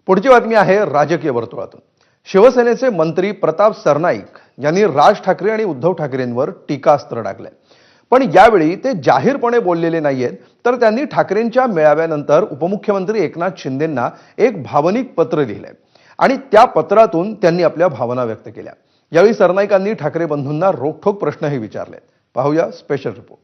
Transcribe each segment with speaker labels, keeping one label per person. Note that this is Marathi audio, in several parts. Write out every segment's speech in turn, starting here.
Speaker 1: पुढची बातमी आहे राजकीय वर्तुळातून। शिवसेनेचे मंत्री प्रताप सरनाईक यांनी राज ठाकरे आणि उद्धव ठाकरेंवर टीकास्त्र डागले। पण यावेळी ते जाहीरपणे बोललेले नाहीयेत, तर त्यांनी ठाकरेंच्या मेळाव्यानंतर उपमुख्यमंत्री एकनाथ शिंदेंना एक भावनिक पत्र लिहिलंय आणि त्या पत्रातून त्यांनी आपल्या भावना व्यक्त केल्या। यावेळी सरनाईकांनी ठाकरे बंधूंना रोखठोक प्रश्नही विचारले। पाहूया स्पेशल रिपोर्ट।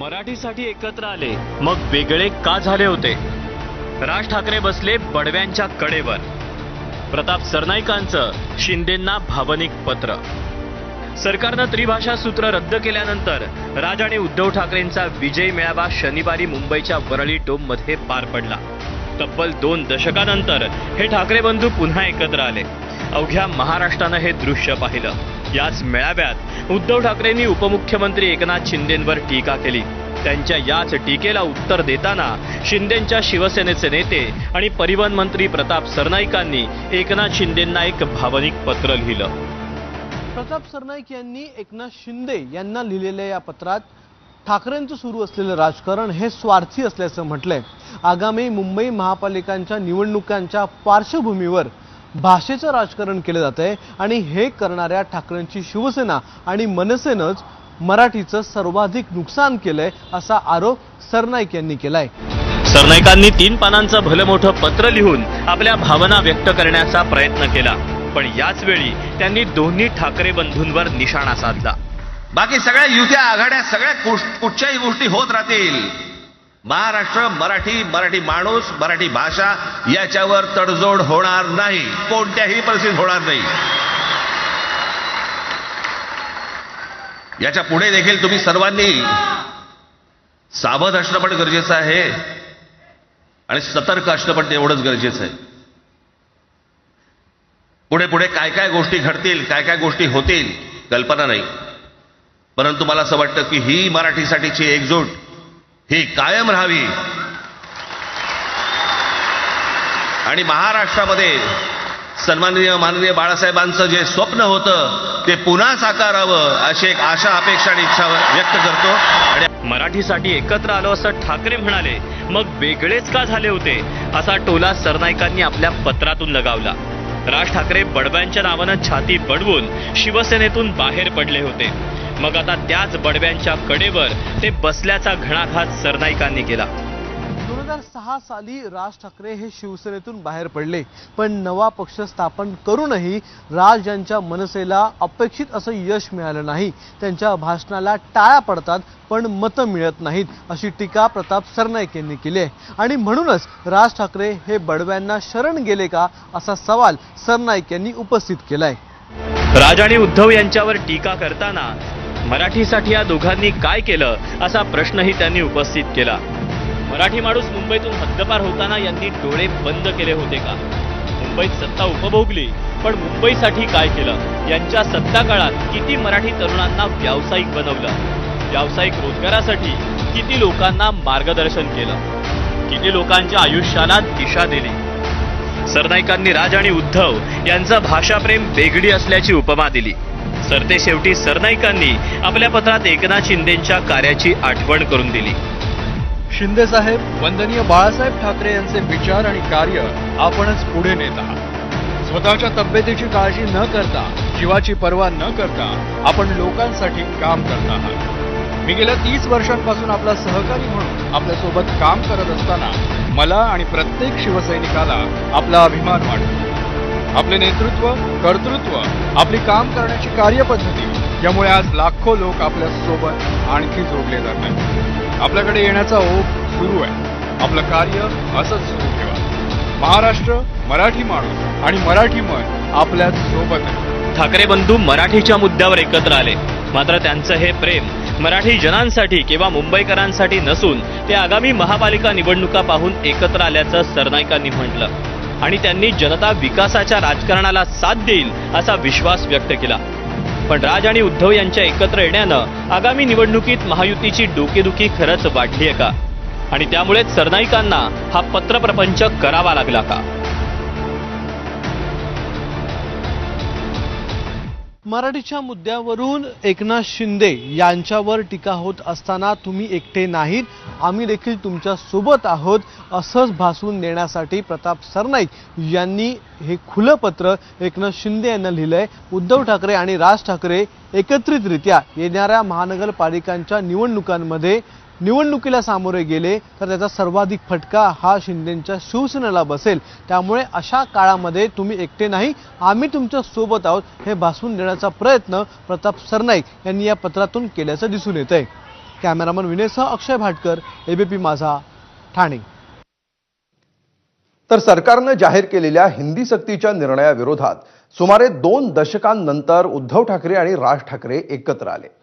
Speaker 2: मराठीसाठी एकत्र आले मग वेगळे का झाले होते? राज ठाकरे बसले बडव्यांच्या कडेवर। प्रताप सरनाईकांचं शिंदेंना भावनिक पत्र। सरकारनं त्रिभाषा सूत्र रद्द केल्यानंतर राज आणि उद्धव ठाकरेंचा विजय मेळावा शनिवारी मुंबईच्या वरळी डोममध्ये पार पडला। तब्बल 2 दशकांनंतर हे ठाकरे बंधू पुन्हा एकत्र आले। अवघ्या महाराष्ट्रानं हे दृश्य पाहिलं। याच मेळाव्यात उद्धव ठाकरेंनी उपमुख्यमंत्री एकनाथ शिंदेंवर टीका केली। त्यांच्या याच टीकेला उत्तर देताना शिंदेंच्या शिवसेनेचे नेते आणि परिवहन मंत्री प्रताप सरनाईकांनी एकनाथ शिंदेंना एक भावनिक पत्र लिहिलं।
Speaker 3: प्रताप सरनाईक यांनी एकनाथ शिंदे यांना लिहिलेल्या या पत्रात ठाकरेंचं सुरू असलेलं राजकारण हे स्वार्थी असल्याचं म्हटलंय। आगामी मुंबई महापालिकांच्या निवडणुकांच्या पार्श्वभूमीवर भाषेचं राजकारण केलं जातंय आणि हे करणाऱ्या ठाकरेंची शिवसेना आणि मनसेनंच मराठीचं सर्वाधिक नुकसान केलंय असा आरोप सरनाईक यांनी केलाय।
Speaker 2: सरनाईकांनी 3 पानांचं भलं मोठं पत्र लिहून आपल्या भावना व्यक्त करण्याचा प्रयत्न केला, पण याच वेळी त्यांनी दोन्ही ठाकरे बंधूंवर निशाणा साधला।
Speaker 4: बाकी सगळ्या युत्या आघाड्या सगळ्या कुठच्याही गोष्टी होत राहतील, महाराष्ट्र मराठी माणूस मराठी भाषा याच्यावर तडजोड होणार नाही, कोणत्याही परिस्थितीत होणार नाही। याच्या पुढे देखील तुम्ही सर्वांनी सावध असणं पण गरजेचं आहे आणि सतर्क असणं पण तेवढंच गरजेचं आहे। पुढे काय काय गोष्टी घडतील, काय काय गोष्टी होतील कल्पना नाही, परंतु मला असं वाटतं की ही मराठीसाठीची एकजूट ही कायम राहावी आणि महाराष्ट्रामध्ये सन्माननीय माननीय बाळासाहेबांचं जे स्वप्न होतं ते पुन्हा साकारावं अशी एक आशा अपेक्षा आणि इच्छा व्यक्त करतो। आणि
Speaker 2: मराठीसाठी एकत्र आलो असं ठाकरे म्हणाले, मग वेगळेच का झाले होते असा टोला सरनाईकांनी आपल्या पत्रातून लगावला। राज ठाकरे बडव्यांच्या नावानं छाती बडवून शिवसेनेतून बाहेर पडले होते, मग आता त्याच बडव्यांच्या कडेवर ते बसल्याचा घणाघात सरनाईकांनी केला।
Speaker 3: 2006 साली राज ठाकरे हे शिवसेनेतून बाहेर पडले, पण नवा पक्ष स्थापन करूनही राज यांच्या मनसेला अपेक्षित असं यश मिळालं नाही। त्यांच्या भाषणाला टाळ्या पडतात पण मतं मिळत नाहीत अशी टीका प्रताप सरनाईक यांनी केली आहे आणि म्हणूनच राज ठाकरे हे बडव्यांना शरण गेले का असा सवाल सरनाईक यांनी उपस्थित केलाय।
Speaker 2: राज आणि उद्धव यांच्यावर टीका करताना मराठीसाठी या दोघांनी काय केलं असा प्रश्नही त्यांनी उपस्थित केला। मराठी माणूस मुंबईतून हद्दपार होताना यांनी डोळे बंद केले होते का? मुंबईत सत्ता उपभोगली, पण मुंबईसाठी काय केलं? यांच्या सत्ता काळात किती मराठी तरुणांना व्यावसायिक बनवलं? व्यावसायिक रोजगारासाठी किती लोकांना मार्गदर्शन केलं? किती लोकांच्या आयुष्याला दिशा दिली? सरनाईकांनी राज आणि उद्धव यांचं भाषाप्रेम वेगळी असल्याची उपमा दिली। सरतेशेवटी सरनाईकांनी आपल्या पत्रात एकनाथ शिंदेंच्या कार्याची आठवण करून दिली।
Speaker 5: शिंदे साहेब, वंदनीय बाळासाहेब ठाकरे यांचे विचार आणि कार्य आपणच पुढे नेत आहात। स्वतःच्या तब्येतीची काळजी न करता, जीवाची पर्वा न करता आपण लोकांसाठी काम करत आहात। मी गेल्या 30 वर्षांपासून आपला सहकारी म्हणून आपल्यासोबत काम करत असताना मला आणि प्रत्येक शिवसैनिकाला आपला अभिमान वाटतो। आपले नेतृत्व, कर्तृत्व, आपली काम करण्याची कार्यपद्धती यामुळे आज लाखो लोक आपल्या सोबत आणखी जोडले जात आहेत। आपल्याकडे येण्याचा ओघ सुरू आहे। आपलं कार्य असंच सुरू ठेवा। महाराष्ट्र, मराठी माणूस आणि मराठी मन आपल्या सोबत आहे।
Speaker 2: ठाकरे बंधू मराठीच्या मुद्द्यावर एकत्र आले, मात्र त्यांचं हे प्रेम मराठी जनांसाठी किंवा मुंबईकरांसाठी नसून ते आगामी महापालिका निवडणुका पाहून एकत्र आल्याचं सरनाईकांनी म्हटलं आणि त्यांनी जनता विकासाच्या राजकारणाला साथ देईल असा विश्वास व्यक्त केला। पण राज आणि उद्धव यांच्या एकत्र येण्यानं आगामी निवडणुकीत महायुतीची डोकेदुखी खरंच वाढली आहे का? आणि त्यामुळेच सरनाईकांना हा पत्रप्रपंच करावा लागला का?
Speaker 3: मराठीच्या मुद्द्यावरून एकनाथ शिंदे यांच्यावर टीका होत असताना तुम्ही एकटे नाहीत, आम्ही देखील तुमच्या सोबत आहोत असंच भासवून देण्यासाठी प्रताप सरनाईक यांनी हे खुलं पत्र एकनाथ शिंदे यांना लिहिलंय. उद्धव ठाकरे आणि राज ठाकरे एकत्रितरित्या येणाऱ्या महानगरपालिकांच्या निवडणुकांमध्ये निवडणुकीला सामोरे गेले तर त्याचा सर्वाधिक फटका हा शिंदेंच्या शिवसेनेला बसेल. त्यामुळे अशा काळामध्ये तुम्ही एकटे नाही, आम्ही तुमच्या सोबत आहोत हे भासवून देण्याचा प्रयत्न प्रताप सरनाईक यांनी या पत्रातून केल्याचं दिसून येतंय. कॅमेरामन विनयसह अक्षय भाटकर, एबीपी माझा, ठाणे.
Speaker 1: तर सरकारनं जाहीर केलेल्या हिंदी सक्तीच्या निर्णयाविरोधात सुमारे 2 दशकांनंतर उद्धव ठाकरे आणि राज ठाकरे एकत्र आले.